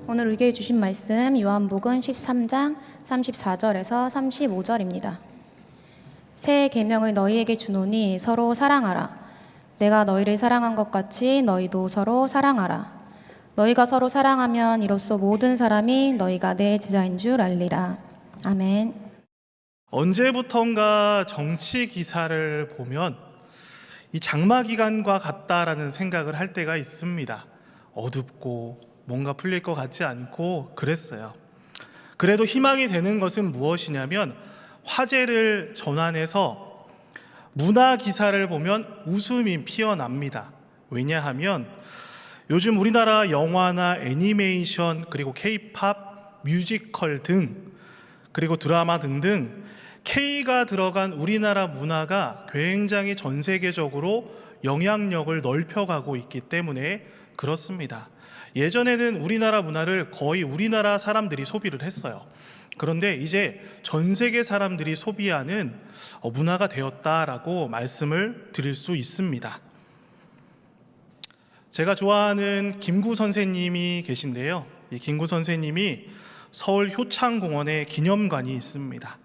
오늘 의계해 주신 말씀 요한복음 13장 34절에서 35절입니다. 새 계명을 너희에게 주노니 서로 사랑하라. 내가 너희를 사랑한 것 같이 너희도 서로 사랑하라. 너희가 서로 사랑하면 이로써 모든 사람이 너희가 내 제자인 줄 알리라. 아멘. 언제부턴가 정치 기사를 보면 이 장마 기간과 같다라는 생각을 할 때가 있습니다. 어둡고 뭔가 풀릴 것 같지 않고 그랬어요. 그래도 희망이 되는 것은 무엇이냐면 화제를 전환해서 문화 기사를 보면 웃음이 피어납니다. 왜냐하면 요즘 우리나라 영화나 애니메이션 그리고 K-팝, 뮤지컬 등 그리고 드라마 등등 K가 들어간 우리나라 문화가 굉장히 전 세계적으로 영향력을 넓혀가고 있기 때문에 그렇습니다. 예전에는 우리나라 문화를 거의 우리나라 사람들이 소비를 했어요. 그런데 이제 전 세계 사람들이 소비하는 문화가 되었다라고 말씀을 드릴 수 있습니다. 제가 좋아하는 김구 선생님이 계신데요. 이 김구 선생님이 서울 효창공원에 기념관이 있습니다.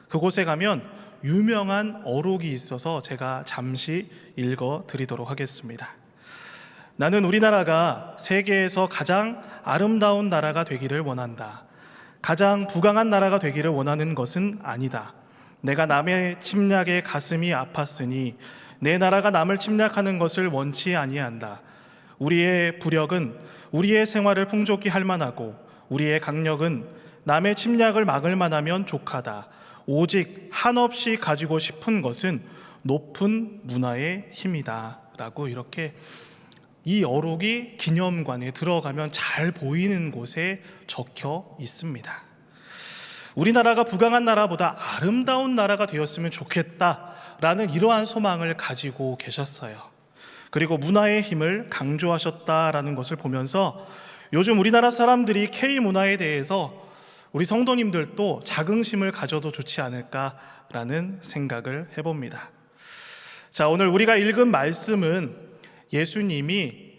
그곳에 가면 유명한 어록이 있어서 제가 잠시 읽어 드리도록 하겠습니다. 나는 우리나라가 세계에서 가장 아름다운 나라가 되기를 원한다. 가장 부강한 나라가 되기를 원하는 것은 아니다. 내가 남의 침략에 가슴이 아팠으니 내 나라가 남을 침략하는 것을 원치 아니한다. 우리의 부력은 우리의 생활을 풍족히 할 만하고 우리의 강력은 남의 침략을 막을 만하면 족하다. 오직 한없이 가지고 싶은 것은 높은 문화의 힘이다. 라고 이렇게 이 어록이 기념관에 들어가면 잘 보이는 곳에 적혀 있습니다. 우리나라가 부강한 나라보다 아름다운 나라가 되었으면 좋겠다라는 이러한 소망을 가지고 계셨어요. 그리고 문화의 힘을 강조하셨다라는 것을 보면서 요즘 우리나라 사람들이 K문화에 대해서 우리 성도님들도 자긍심을 가져도 좋지 않을까라는 생각을 해봅니다. 자, 오늘 우리가 읽은 말씀은 예수님이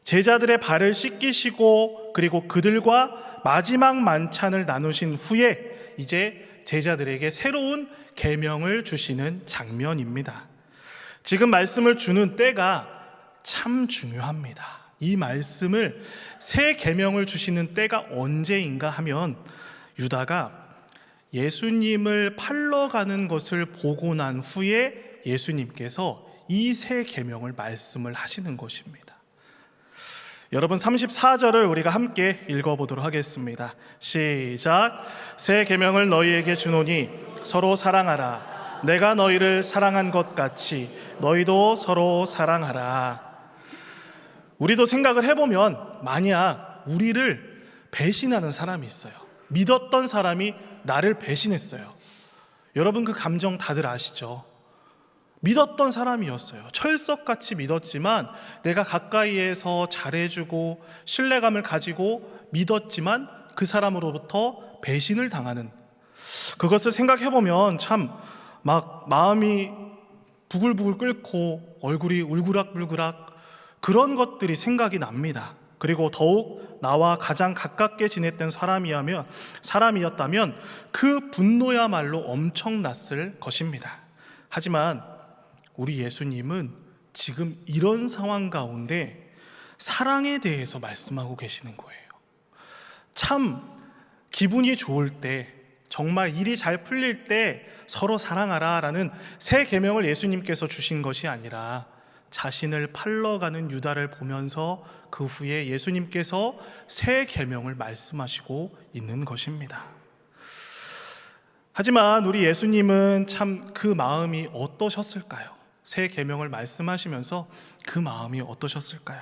제자들의 발을 씻기시고 그리고 그들과 마지막 만찬을 나누신 후에 이제 제자들에게 새로운 계명을 주시는 장면입니다. 지금 말씀을 주는 때가 참 중요합니다. 이 말씀을 새 계명을 주시는 때가 언제인가 하면 유다가 예수님을 팔러 가는 것을 보고 난 후에 예수님께서 이 새 계명을 말씀을 하시는 것입니다. 여러분 34절을 우리가 함께 읽어보도록 하겠습니다. 시작. 새 계명을 너희에게 주노니 서로 사랑하라. 내가 너희를 사랑한 것 같이 너희도 서로 사랑하라. 우리도 생각을 해보면 만약 우리를 배신하는 사람이 있어요. 믿었던 사람이 나를 배신했어요. 여러분 그 감정 다들 아시죠? 믿었던 사람이었어요. 철석같이 믿었지만 내가 가까이에서 잘해주고 신뢰감을 가지고 믿었지만 그 사람으로부터 배신을 당하는, 그것을 생각해보면 참 막 마음이 부글부글 끓고 얼굴이 울그락불그락 그런 것들이 생각이 납니다. 그리고 더욱 나와 가장 가깝게 지냈던 사람이었다면 그 분노야말로 엄청났을 것입니다. 하지만 우리 예수님은 지금 이런 상황 가운데 사랑에 대해서 말씀하고 계시는 거예요. 참 기분이 좋을 때, 정말 일이 잘 풀릴 때 서로 사랑하라 라는 새 계명을 예수님께서 주신 것이 아니라 자신을 팔러 가는 유다를 보면서 그 후에 예수님께서 새 계명을 말씀하시고 있는 것입니다. 하지만 우리 예수님은 참 그 마음이 어떠셨을까요? 새 계명을 말씀하시면서 그 마음이 어떠셨을까요?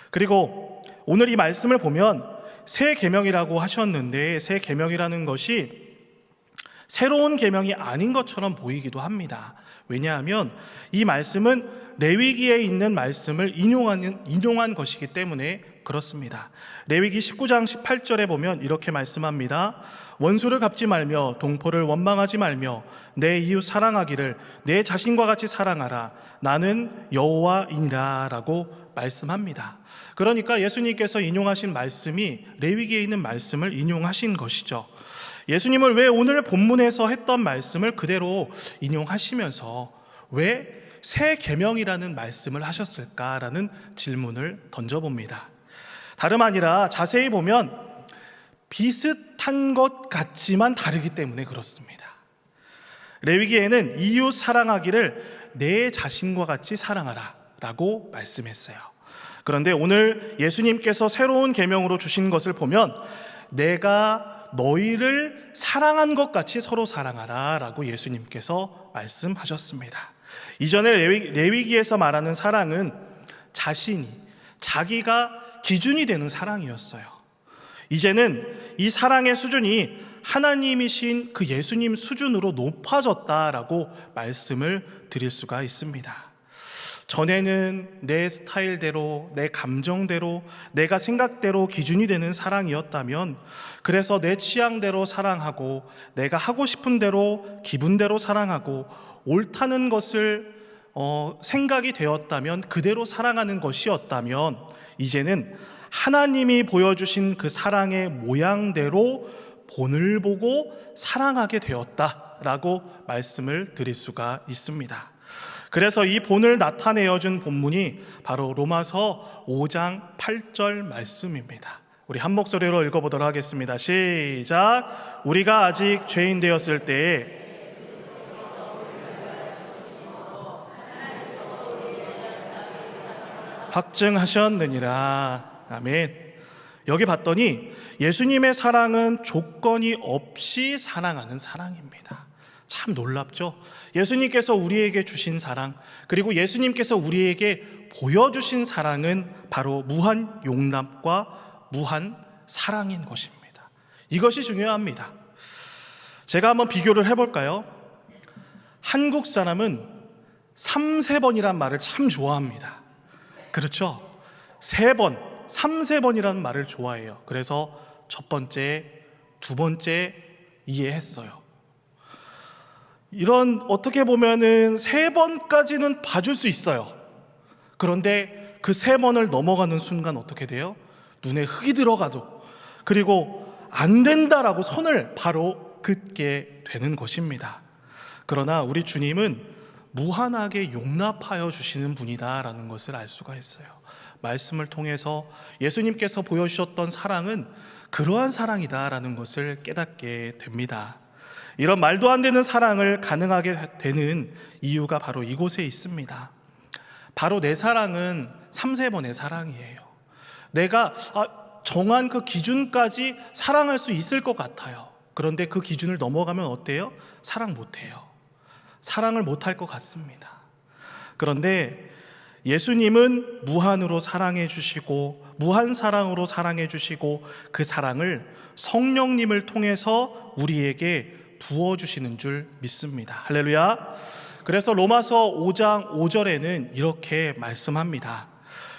그리고 오늘 이 말씀을 보면 새 계명이라고 하셨는데 새 계명이라는 것이 새로운 계명이 아닌 것처럼 보이기도 합니다. 왜냐하면 이 말씀은 레위기에 있는 말씀을 인용한 것이기 때문에 그렇습니다. 레위기 19장 18절에 보면 이렇게 말씀합니다. 원수를 갚지 말며 동포를 원망하지 말며 내 이웃 사랑하기를 내 자신과 같이 사랑하라. 나는 여호와이니라 라고 말씀합니다. 그러니까 예수님께서 인용하신 말씀이 레위기에 있는 말씀을 인용하신 것이죠. 예수님을 왜 오늘 본문에서 했던 말씀을 그대로 인용하시면서 왜 새 계명이라는 말씀을 하셨을까라는 질문을 던져봅니다. 다름 아니라 자세히 보면 비슷한 것 같지만 다르기 때문에 그렇습니다. 레위기에는 이웃 사랑하기를 내 자신과 같이 사랑하라 라고 말씀했어요. 그런데 오늘 예수님께서 새로운 계명으로 주신 것을 보면 내가 너희를 사랑한 것 같이 서로 사랑하라 라고 예수님께서 말씀하셨습니다. 이전에 레위기에서 말하는 사랑은 자기가 기준이 되는 사랑이었어요. 이제는 이 사랑의 수준이 하나님이신 그 예수님 수준으로 높아졌다라고 말씀을 드릴 수가 있습니다. 전에는 내 스타일대로, 내 감정대로, 내가 생각대로 기준이 되는 사랑이었다면, 그래서 내 취향대로 사랑하고 내가 하고 싶은 대로 기분대로 사랑하고 옳다는 것을 생각이 되었다면 그대로 사랑하는 것이었다면, 이제는 하나님이 보여주신 그 사랑의 모양대로 본을 보고 사랑하게 되었다라고 말씀을 드릴 수가 있습니다. 그래서 이 본을 나타내어 준 본문이 바로 로마서 5장 8절 말씀입니다. 우리 한 목소리로 읽어보도록 하겠습니다. 시작. 우리가 아직 죄인 되었을 때에 확증하셨느니라. 아멘. 여기 봤더니 예수님의 사랑은 조건이 없이 사랑하는 사랑입니다. 참 놀랍죠? 예수님께서 우리에게 주신 사랑, 그리고 예수님께서 우리에게 보여주신 사랑은 바로 무한 용납과 무한 사랑인 것입니다. 이것이 중요합니다. 제가 한번 비교를 해볼까요? 한국 사람은 3-3번이란 말을 참 좋아합니다. 그렇죠? 3번, 3-3번이라는 말을 좋아해요. 그래서 첫 번째, 두 번째 이해했어요. 이런 어떻게 보면은 3번까지는 봐줄 수 있어요. 그런데 그 3번을 넘어가는 순간 어떻게 돼요? 눈에 흙이 들어가도, 그리고 안 된다라고 손을 바로 긋게 되는 것입니다. 그러나 우리 주님은 무한하게 용납하여 주시는 분이다라는 것을 알 수가 있어요. 말씀을 통해서 예수님께서 보여주셨던 사랑은 그러한 사랑이다라는 것을 깨닫게 됩니다. 이런 말도 안 되는 사랑을 가능하게 되는 이유가 바로 이곳에 있습니다. 바로 내 사랑은 3-4번의 사랑이에요. 내가 정한 그 기준까지 사랑할 수 있을 것 같아요. 그런데 그 기준을 넘어가면 어때요? 사랑 못해요. 사랑을 못할 것 같습니다. 그런데 예수님은 무한으로 사랑해 주시고 무한 사랑으로 사랑해 주시고 그 사랑을 성령님을 통해서 우리에게 부어주시는 줄 믿습니다. 할렐루야. 그래서 로마서 5장 5절에는 이렇게 말씀합니다.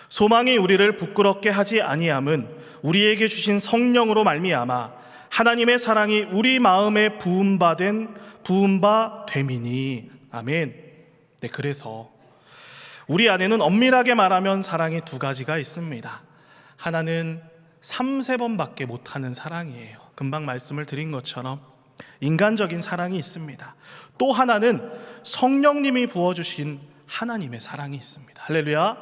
소망이 우리를 부끄럽게 하지 아니함은 우리에게 주신 성령으로 말미암아 하나님의 사랑이 우리 마음에 부음바 됨이니. 아멘. 네, 그래서 우리 안에는 엄밀하게 말하면 사랑이 두 가지가 있습니다. 하나는 3-4번밖에 못하는 사랑이에요. 금방 말씀을 드린 것처럼 인간적인 사랑이 있습니다. 또 하나는 성령님이 부어주신 하나님의 사랑이 있습니다. 할렐루야.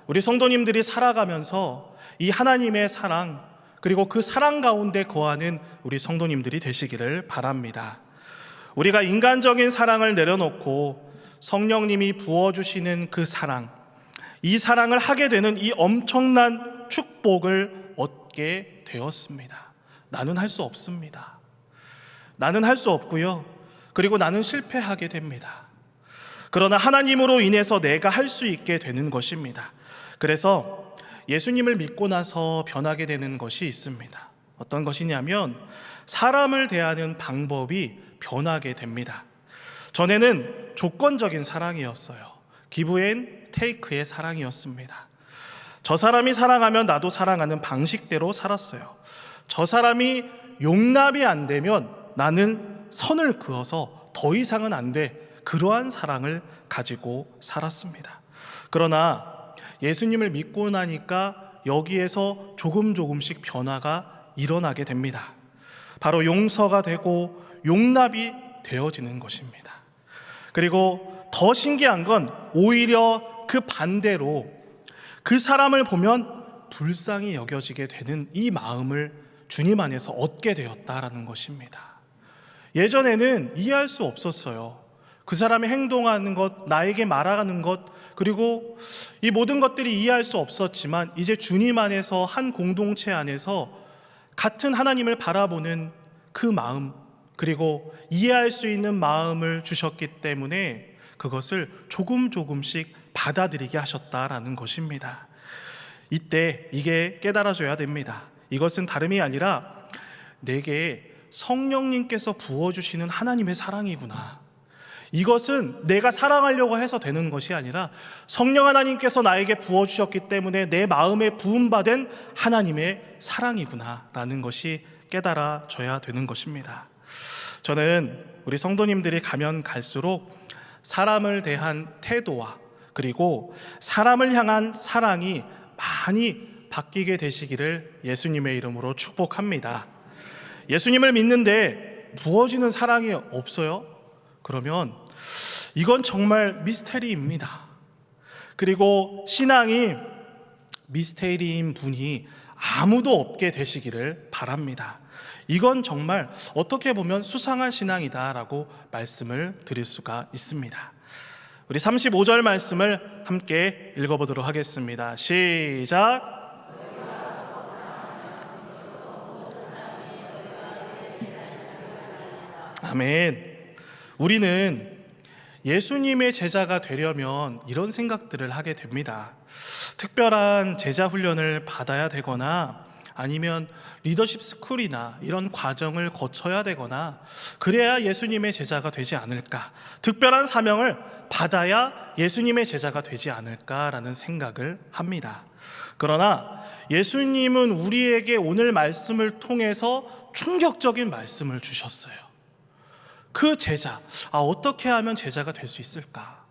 우리 성도님들이 살아가면서 이 하나님의 사랑, 그리고 그 사랑 가운데 거하는 우리 성도님들이 되시기를 바랍니다. 우리가 인간적인 사랑을 내려놓고 성령님이 부어주시는 그 사랑, 이 사랑을 하게 되는 이 엄청난 축복을 얻게 되었습니다. 나는 할 수 없습니다. 나는 할 수 없고요. 그리고 나는 실패하게 됩니다. 그러나 하나님으로 인해서 내가 할 수 있게 되는 것입니다. 그래서 예수님을 믿고 나서 변하게 되는 것이 있습니다. 어떤 것이냐면 사람을 대하는 방법이 변하게 됩니다. 전에는 조건적인 사랑이었어요. 기브 앤 테이크의 사랑이었습니다. 저 사람이 사랑하면 나도 사랑하는 방식대로 살았어요. 저 사람이 용납이 안 되면 나는 선을 그어서 더 이상은 안 돼. 그러한 사랑을 가지고 살았습니다. 그러나 예수님을 믿고 나니까 여기에서 조금씩 변화가 일어나게 됩니다. 바로 용서가 되고 용납이 되어지는 것입니다. 그리고 더 신기한 건 오히려 그 반대로 그 사람을 보면 불쌍히 여겨지게 되는 이 마음을 주님 안에서 얻게 되었다라는 것입니다. 예전에는 이해할 수 없었어요. 그 사람이 행동하는 것, 나에게 말하는 것, 그리고 이 모든 것들이 이해할 수 없었지만 이제 주님 안에서 한 공동체 안에서 같은 하나님을 바라보는 그 마음, 그리고 이해할 수 있는 마음을 주셨기 때문에 그것을 조금씩 받아들이게 하셨다라는 것입니다. 이때 이게 깨달아져야 됩니다. 이것은 다름이 아니라 내게 성령님께서 부어주시는 하나님의 사랑이구나. 이것은 내가 사랑하려고 해서 되는 것이 아니라 성령 하나님께서 나에게 부어주셨기 때문에 내 마음에 부음받은 하나님의 사랑이구나 라는 것이 깨달아져야 되는 것입니다. 저는 우리 성도님들이 가면 갈수록 사람을 대한 태도와 그리고 사람을 향한 사랑이 많이 바뀌게 되시기를 예수님의 이름으로 축복합니다. 예수님을 믿는데 부어지는 사랑이 없어요? 그러면 이건 정말 미스테리입니다. 그리고 신앙이 미스테리인 분이 아무도 없게 되시기를 바랍니다. 이건 정말 어떻게 보면 수상한 신앙이다라고 말씀을 드릴 수가 있습니다. 우리 35절 말씀을 함께 읽어보도록 하겠습니다. 시작. 아멘. 우리는 예수님의 제자가 되려면 이런 생각들을 하게 됩니다. 특별한 제자 훈련을 받아야 되거나 아니면 리더십 스쿨이나 이런 과정을 거쳐야 되거나 그래야 예수님의 제자가 되지 않을까, 특별한 사명을 받아야 예수님의 제자가 되지 않을까라는 생각을 합니다. 그러나 예수님은 우리에게 오늘 말씀을 통해서 충격적인 말씀을 주셨어요. 그 제자, 어떻게 하면 제자가 될 수 있을까?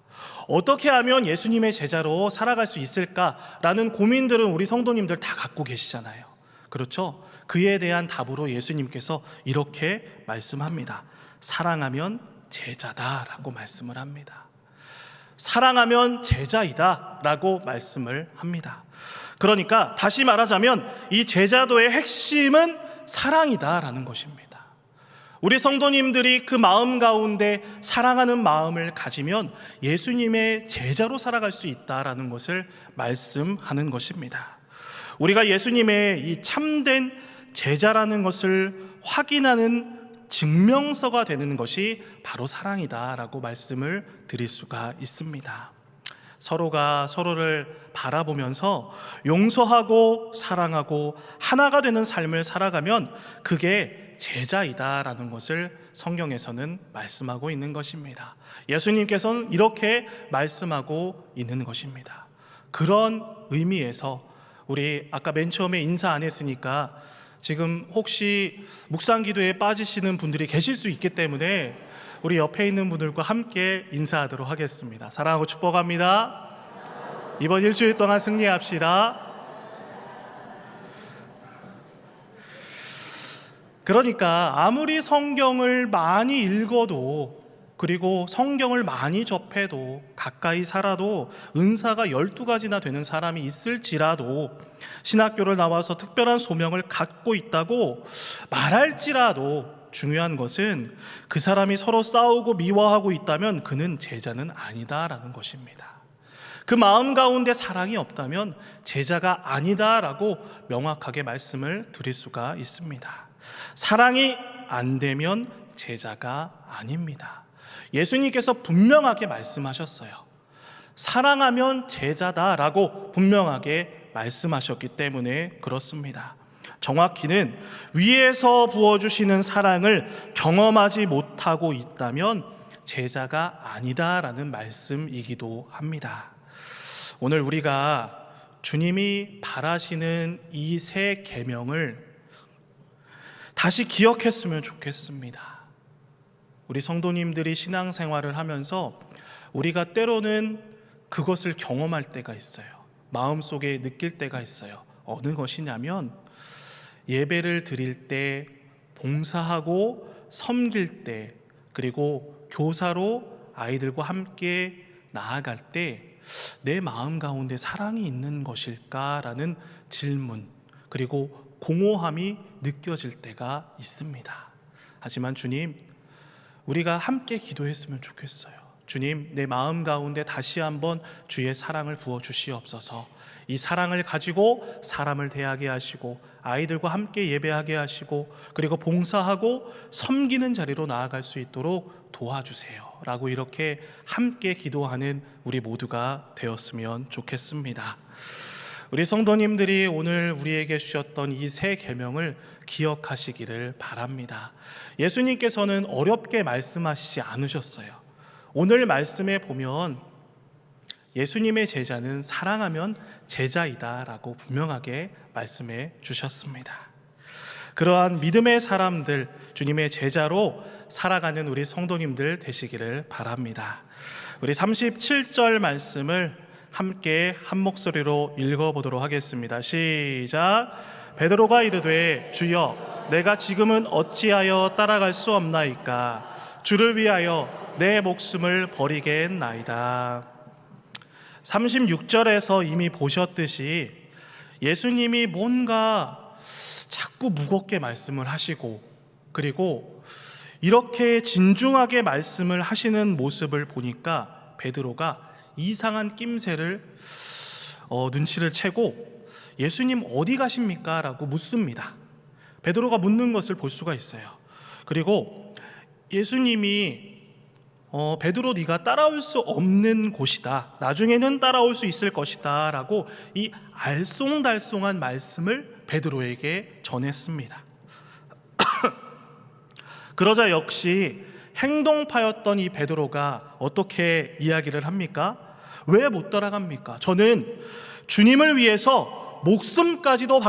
어떻게 하면 예수님의 제자로 살아갈 수 있을까라는 고민들은 우리 성도님들 다 갖고 계시잖아요. 그렇죠? 그에 대한 답으로 예수님께서 이렇게 말씀합니다. 사랑하면 제자다라고 말씀을 합니다. 사랑하면 제자이다라고 말씀을 합니다. 그러니까 다시 말하자면 이 제자도의 핵심은 사랑이다라는 것입니다. 우리 성도님들이 그 마음 가운데 사랑하는 마음을 가지면 예수님의 제자로 살아갈 수 있다라는 것을 말씀하는 것입니다. 우리가 예수님의 이 참된 제자라는 것을 확인하는 증명서가 되는 것이 바로 사랑이다라고 말씀을 드릴 수가 있습니다. 서로가 서로를 바라보면서 용서하고 사랑하고 하나가 되는 삶을 살아가면 그게 제자이다라는 것을 성경에서는 말씀하고 있는 것입니다. 예수님께서는 이렇게 말씀하고 있는 것입니다. 그런 의미에서 우리 아까 맨 처음에 인사 안 했으니까 지금 혹시 묵상기도에 빠지시는 분들이 계실 수 있기 때문에 우리 옆에 있는 분들과 함께 인사하도록 하겠습니다. 사랑하고 축복합니다. 이번 일주일 동안 승리합시다. 그러니까 아무리 성경을 많이 읽어도 그리고 성경을 많이 접해도 가까이 살아도 은사가 12가지나 되는 사람이 있을지라도 신학교를 나와서 특별한 소명을 갖고 있다고 말할지라도 중요한 것은 그 사람이 서로 싸우고 미워하고 있다면 그는 제자는 아니다라는 것입니다. 그 마음 가운데 사랑이 없다면 제자가 아니다라고 명확하게 말씀을 드릴 수가 있습니다. 사랑이 안 되면 제자가 아닙니다. 예수님께서 분명하게 말씀하셨어요. 사랑하면 제자다라고 분명하게 말씀하셨기 때문에 그렇습니다. 정확히는 위에서 부어주시는 사랑을 경험하지 못하고 있다면 제자가 아니다라는 말씀이기도 합니다. 오늘 우리가 주님이 바라시는 이 새 계명을 다시 기억했으면 좋겠습니다. 우리 성도님들이 신앙생활을 하면서 우리가 때로는 그것을 경험할 때가 있어요. 마음속에 느낄 때가 있어요. 어느 것이냐면 예배를 드릴 때, 봉사하고 섬길 때, 그리고 교사로 아이들과 함께 나아갈 때 내 마음 가운데 사랑이 있는 것일까라는 질문, 그리고 공허함이 느껴질 때가 있습니다. 하지만 주님, 우리가 함께 기도했으면 좋겠어요. 주님, 내 마음 가운데 다시 한번 주의 사랑을 부어 주시옵소서. 이 사랑을 가지고 사람을 대하게 하시고 아이들과 함께 예배하게 하시고 그리고 봉사하고 섬기는 자리로 나아갈 수 있도록 도와주세요 라고 이렇게 함께 기도하는 우리 모두가 되었으면 좋겠습니다. 우리 성도님들이 오늘 우리에게 주셨던 이 새 계명을 기억하시기를 바랍니다. 예수님께서는 어렵게 말씀하시지 않으셨어요. 오늘 말씀에 보면 예수님의 제자는 사랑하면 제자이다 라고 분명하게 말씀해 주셨습니다. 그러한 믿음의 사람들, 주님의 제자로 살아가는 우리 성도님들 되시기를 바랍니다. 우리 37절 말씀을 함께 한 목소리로 읽어보도록 하겠습니다. 시작. 베드로가 이르되 주여 내가 지금은 어찌하여 따라갈 수 없나이까? 주를 위하여 내 목숨을 버리겠나이다. 36절에서 이미 보셨듯이 예수님이 뭔가 자꾸 무겁게 말씀을 하시고 그리고 이렇게 진중하게 말씀을 하시는 모습을 보니까 베드로가 이상한 낌새를 눈치를 채고 예수님 어디 가십니까? 라고 묻습니다. 베드로가 묻는 것을 볼 수가 있어요. 그리고 예수님이 베드로 네가 따라올 수 없는 곳이다. 나중에는 따라올 수 있을 것이다. 라고 이 알쏭달쏭한 말씀을 베드로에게 전했습니다. 그러자 역시 행동파였던 이 베드로가 어떻게 이야기를 합니까? 왜 못 따라갑니까? 저는 주님을 위해서 목숨까지도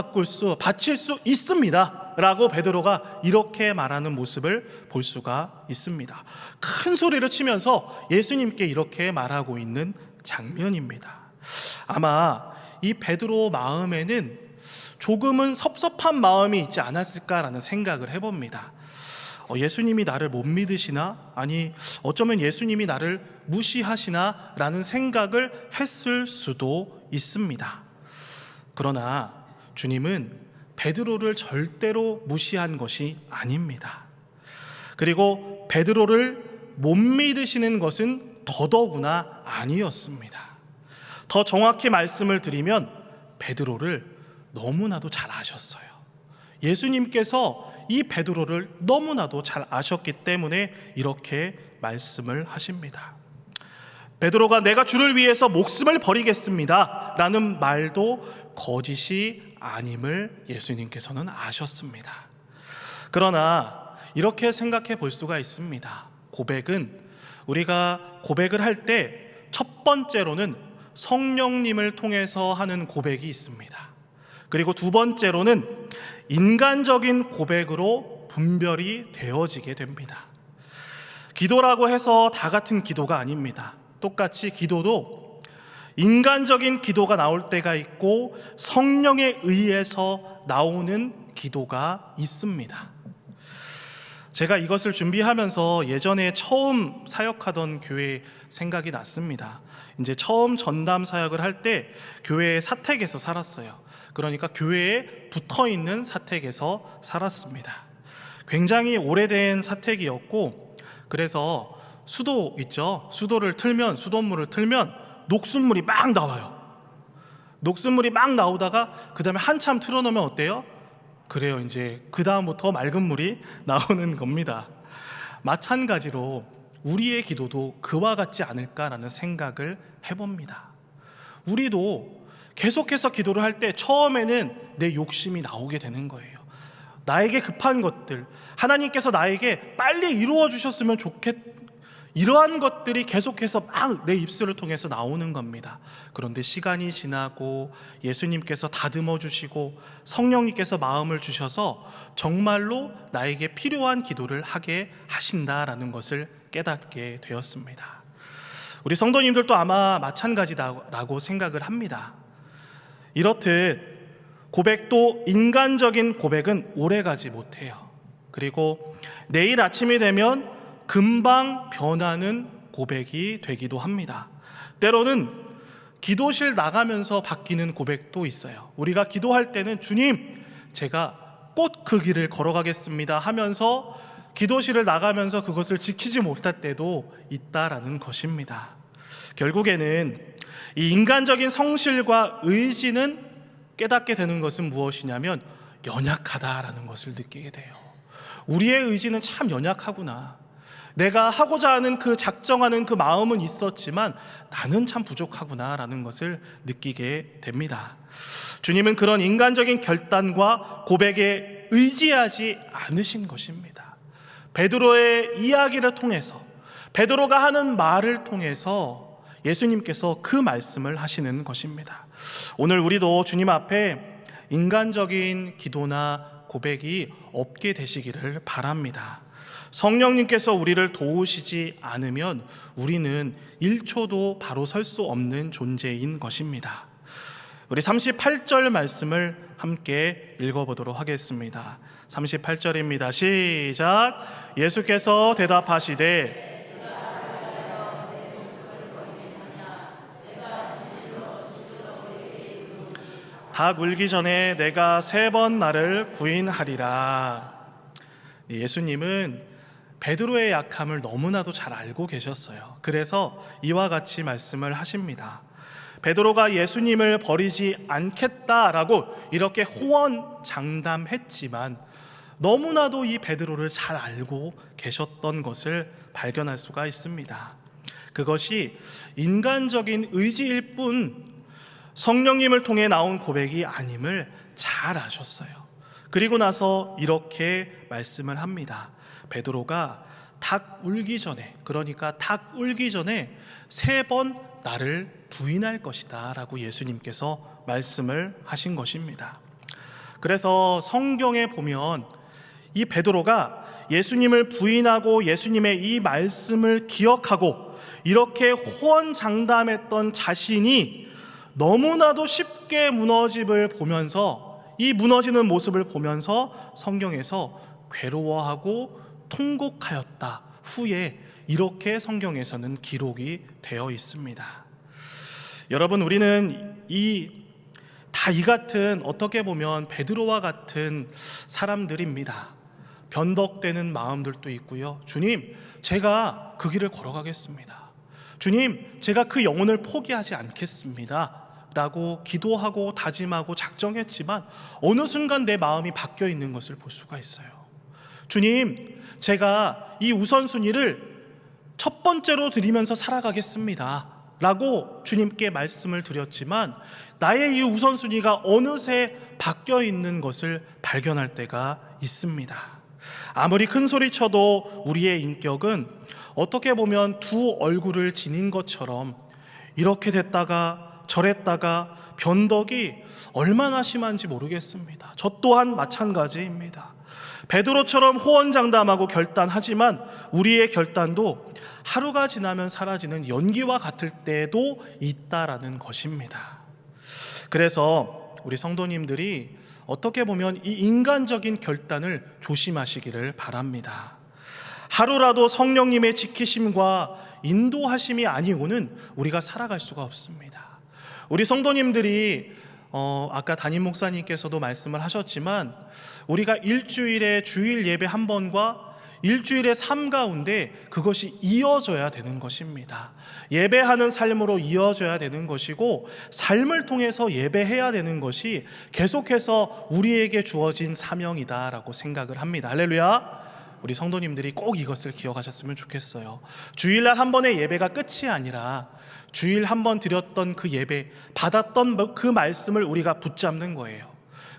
바칠 수 있습니다 라고 베드로가 이렇게 말하는 모습을 볼 수가 있습니다. 큰 소리를 치면서 예수님께 이렇게 말하고 있는 장면입니다. 아마 이 베드로 마음에는 조금은 섭섭한 마음이 있지 않았을까라는 생각을 해봅니다. 예수님이 나를 못 믿으시나? 아니 어쩌면 예수님이 나를 무시하시나? 라는 생각을 했을 수도 있습니다. 그러나 주님은 베드로를 절대로 무시한 것이 아닙니다. 그리고 베드로를 못 믿으시는 것은 더더구나 아니었습니다. 더 정확히 말씀을 드리면 베드로를 너무나도 잘 아셨어요. 예수님께서 이 베드로를 너무나도 잘 아셨기 때문에 이렇게 말씀을 하십니다. 베드로가 내가 주를 위해서 목숨을 버리겠습니다 라는 말도 거짓이 아님을 예수님께서는 아셨습니다. 그러나 이렇게 생각해 볼 수가 있습니다. 고백은 우리가 고백을 할 때 첫 번째로는 성령님을 통해서 하는 고백이 있습니다. 그리고 두 번째로는 인간적인 고백으로 분별이 되어지게 됩니다. 기도라고 해서 다 같은 기도가 아닙니다. 똑같이 기도도 인간적인 기도가 나올 때가 있고 성령에 의해서 나오는 기도가 있습니다. 제가 이것을 준비하면서 예전에 처음 사역하던 교회 생각이 났습니다. 이제 처음 전담 사역을 할 때 교회 사택에서 살았어요. 그러니까 교회에 붙어있는 사택에서 살았습니다. 굉장히 오래된 사택이었고 그래서 수도 있죠. 수도물을 틀면 녹순물이 막 나와요. 녹순물이 막 나오다가 그 다음에 한참 틀어놓으면 어때요? 그래요. 이제 그 다음부터 맑은 물이 나오는 겁니다. 마찬가지로 우리의 기도도 그와 같지 않을까라는 생각을 해봅니다. 우리도 계속해서 기도를 할 때 처음에는 내 욕심이 나오게 되는 거예요. 나에게 급한 것들, 하나님께서 나에게 빨리 이루어 주셨으면 이러한 것들이 계속해서 막 내 입술을 통해서 나오는 겁니다. 그런데 시간이 지나고 예수님께서 다듬어 주시고 성령님께서 마음을 주셔서 정말로 나에게 필요한 기도를 하게 하신다라는 것을 깨닫게 되었습니다. 우리 성도님들도 아마 마찬가지라고 생각을 합니다. 이렇듯 고백도 인간적인 고백은 오래가지 못해요. 그리고 내일 아침이 되면 금방 변하는 고백이 되기도 합니다. 때로는 기도실 나가면서 바뀌는 고백도 있어요. 우리가 기도할 때는 주님, 제가 꼭 그 길을 걸어가겠습니다 하면서 기도실을 나가면서 그것을 지키지 못할 때도 있다라는 것입니다. 결국에는 이 인간적인 성실과 의지는 깨닫게 되는 것은 무엇이냐면 연약하다라는 것을 느끼게 돼요. 우리의 의지는 참 연약하구나. 내가 하고자 하는 그 작정하는 그 마음은 있었지만 나는 참 부족하구나라는 것을 느끼게 됩니다. 주님은 그런 인간적인 결단과 고백에 의지하지 않으신 것입니다. 베드로의 이야기를 통해서, 베드로가 하는 말을 통해서 예수님께서 그 말씀을 하시는 것입니다. 오늘 우리도 주님 앞에 인간적인 기도나 고백이 없게 되시기를 바랍니다. 성령님께서 우리를 도우시지 않으면 우리는 1초도 바로 설 수 없는 존재인 것입니다. 우리 38절 말씀을 함께 읽어보도록 하겠습니다. 38절입니다. 시작. 예수께서 대답하시되 닭 울기 전에 내가 3번 나를 부인하리라. 예수님은 베드로의 약함을 너무나도 잘 알고 계셨어요. 그래서 이와 같이 말씀을 하십니다. 베드로가 예수님을 버리지 않겠다라고 이렇게 호언장담했지만 너무나도 이 베드로를 잘 알고 계셨던 것을 발견할 수가 있습니다. 그것이 인간적인 의지일 뿐 성령님을 통해 나온 고백이 아님을 잘 아셨어요. 그리고 나서 이렇게 말씀을 합니다. 베드로가 닭 울기 전에, 그러니까 닭 울기 전에 3번 나를 부인할 것이다 라고 예수님께서 말씀을 하신 것입니다. 그래서 성경에 보면 이 베드로가 예수님을 부인하고 예수님의 이 말씀을 기억하고 이렇게 호언장담했던 자신이 너무나도 쉽게 무너짐을 보면서, 이 무너지는 모습을 보면서 성경에서 괴로워하고 통곡하였다 후에 이렇게 성경에서는 기록이 되어 있습니다. 여러분, 우리는 이 같은, 어떻게 보면 베드로와 같은 사람들입니다. 변덕되는 마음들도 있고요. 주님, 제가 그 길을 걸어가겠습니다. 주님, 제가 그 영혼을 포기하지 않겠습니다 라고 기도하고 다짐하고 작정했지만 어느 순간 내 마음이 바뀌어 있는 것을 볼 수가 있어요. 주님, 제가 이 우선순위를 첫 번째로 드리면서 살아가겠습니다 라고 주님께 말씀을 드렸지만 나의 이 우선순위가 어느새 바뀌어 있는 것을 발견할 때가 있습니다. 아무리 큰 소리 쳐도 우리의 인격은 어떻게 보면 두 얼굴을 지닌 것처럼 이렇게 됐다가 저랬다가 변덕이 얼마나 심한지 모르겠습니다. 저 또한 마찬가지입니다. 베드로처럼 호언장담하고 결단하지만 우리의 결단도 하루가 지나면 사라지는 연기와 같을 때도 있다라는 것입니다. 그래서 우리 성도님들이 어떻게 보면 이 인간적인 결단을 조심하시기를 바랍니다. 하루라도 성령님의 지키심과 인도하심이 아니고는 우리가 살아갈 수가 없습니다. 우리 성도님들이 아까 담임 목사님께서도 말씀을 하셨지만 우리가 일주일에 주일 예배 한 번과 일주일의 삶 가운데 그것이 이어져야 되는 것입니다. 예배하는 삶으로 이어져야 되는 것이고 삶을 통해서 예배해야 되는 것이 계속해서 우리에게 주어진 사명이다라고 생각을 합니다. 할렐루야. 우리 성도님들이 꼭 이것을 기억하셨으면 좋겠어요. 주일날 한 번의 예배가 끝이 아니라 주일 한 번 드렸던 그 예배, 받았던 그 말씀을 우리가 붙잡는 거예요.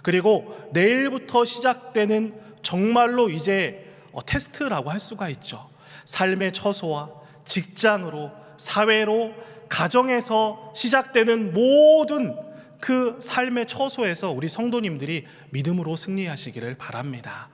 그리고 내일부터 시작되는 정말로 이제 테스트라고 할 수가 있죠. 삶의 처소와 직장으로, 사회로, 가정에서 시작되는 모든 그 삶의 처소에서 우리 성도님들이 믿음으로 승리하시기를 바랍니다.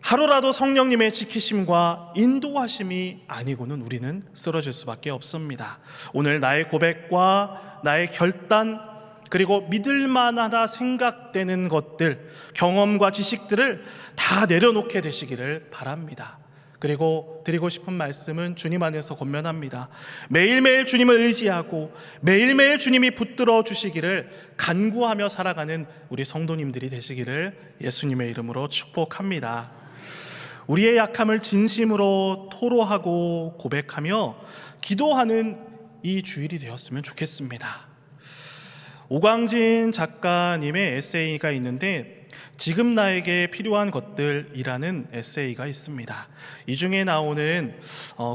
하루라도 성령님의 지키심과 인도하심이 아니고는 우리는 쓰러질 수밖에 없습니다. 오늘 나의 고백과 나의 결단, 그리고 믿을만하다 생각되는 것들, 경험과 지식들을 다 내려놓게 되시기를 바랍니다. 그리고 드리고 싶은 말씀은 주님 안에서 권면합니다. 매일매일 주님을 의지하고 매일매일 주님이 붙들어 주시기를 간구하며 살아가는 우리 성도님들이 되시기를 예수님의 이름으로 축복합니다. 우리의 약함을 진심으로 토로하고 고백하며 기도하는 이 주일이 되었으면 좋겠습니다. 오광진 작가님의 에세이가 있는데 지금 나에게 필요한 것들이라는 에세이가 있습니다. 이 중에 나오는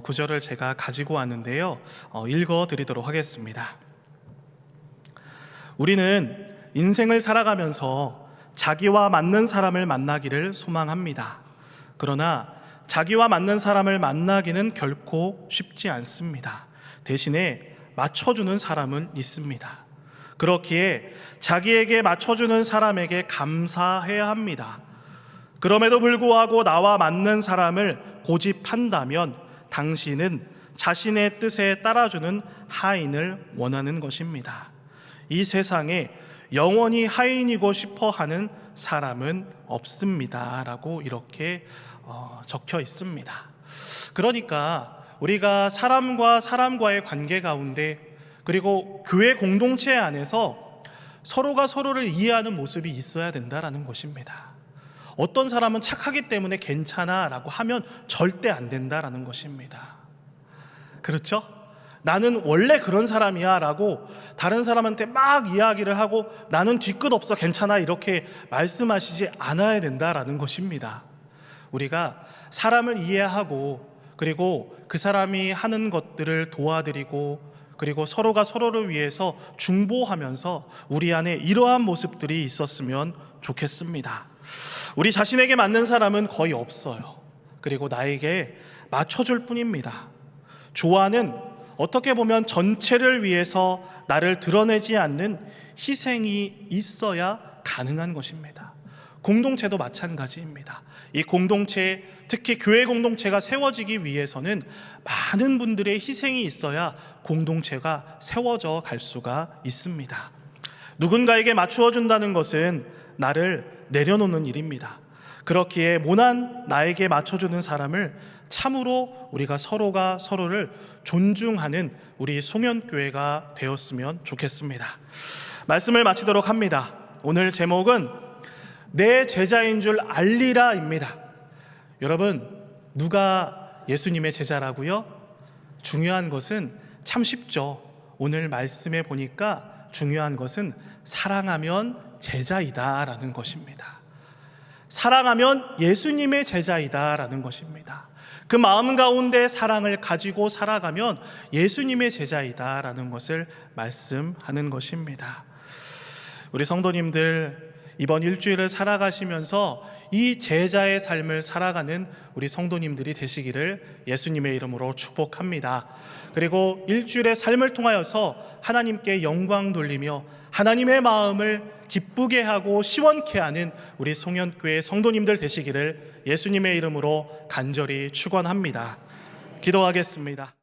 구절을 제가 가지고 왔는데요. 읽어드리도록 하겠습니다. 우리는 인생을 살아가면서 자기와 맞는 사람을 만나기를 소망합니다. 그러나 자기와 맞는 사람을 만나기는 결코 쉽지 않습니다. 대신에 맞춰주는 사람은 있습니다. 그렇기에 자기에게 맞춰주는 사람에게 감사해야 합니다. 그럼에도 불구하고 나와 맞는 사람을 고집한다면 당신은 자신의 뜻에 따라주는 하인을 원하는 것입니다. 이 세상에 영원히 하인이고 싶어 하는 사람은 없습니다. 라고 이렇게 적혀 있습니다. 그러니까 우리가 사람과 사람과의 관계 가운데 그리고 교회 공동체 안에서 서로가 서로를 이해하는 모습이 있어야 된다라는 것입니다. 어떤 사람은 착하기 때문에 괜찮아 라고 하면 절대 안 된다라는 것입니다. 그렇죠? 나는 원래 그런 사람이야 라고 다른 사람한테 막 이야기를 하고 나는 뒤끝 없어 괜찮아 이렇게 말씀하시지 않아야 된다라는 것입니다. 우리가 사람을 이해하고 그리고 그 사람이 하는 것들을 도와드리고 그리고 서로가 서로를 위해서 중보하면서 우리 안에 이러한 모습들이 있었으면 좋겠습니다. 우리 자신에게 맞는 사람은 거의 없어요. 그리고 나에게 맞춰줄 뿐입니다. 조화는 어떻게 보면 전체를 위해서 나를 드러내지 않는 희생이 있어야 가능한 것입니다. 공동체도 마찬가지입니다. 이 공동체, 특히 교회 공동체가 세워지기 위해서는 많은 분들의 희생이 있어야 공동체가 세워져 갈 수가 있습니다. 누군가에게 맞추어 준다는 것은 나를 내려놓는 일입니다. 그렇기에 모난 나에게 맞춰주는 사람을 참으로 우리가 서로가 서로를 존중하는 우리 송현교회가 되었으면 좋겠습니다. 말씀을 마치도록 합니다. 오늘 제목은 내 제자인 줄 알리라입니다. 여러분, 누가 예수님의 제자라고요? 중요한 것은 참 쉽죠. 오늘 말씀에 보니까 중요한 것은 사랑하면 제자이다라는 것입니다. 사랑하면 예수님의 제자이다라는 것입니다. 그 마음 가운데 사랑을 가지고 살아가면 예수님의 제자이다라는 것을 말씀하는 것입니다. 우리 성도님들 이번 일주일을 살아가시면서 이 제자의 삶을 살아가는 우리 성도님들이 되시기를 예수님의 이름으로 축복합니다. 그리고 일주일의 삶을 통하여서 하나님께 영광 돌리며 하나님의 마음을 기쁘게 하고 시원케 하는 우리 송현교회 성도님들 되시기를 예수님의 이름으로 간절히 축원합니다. 기도하겠습니다.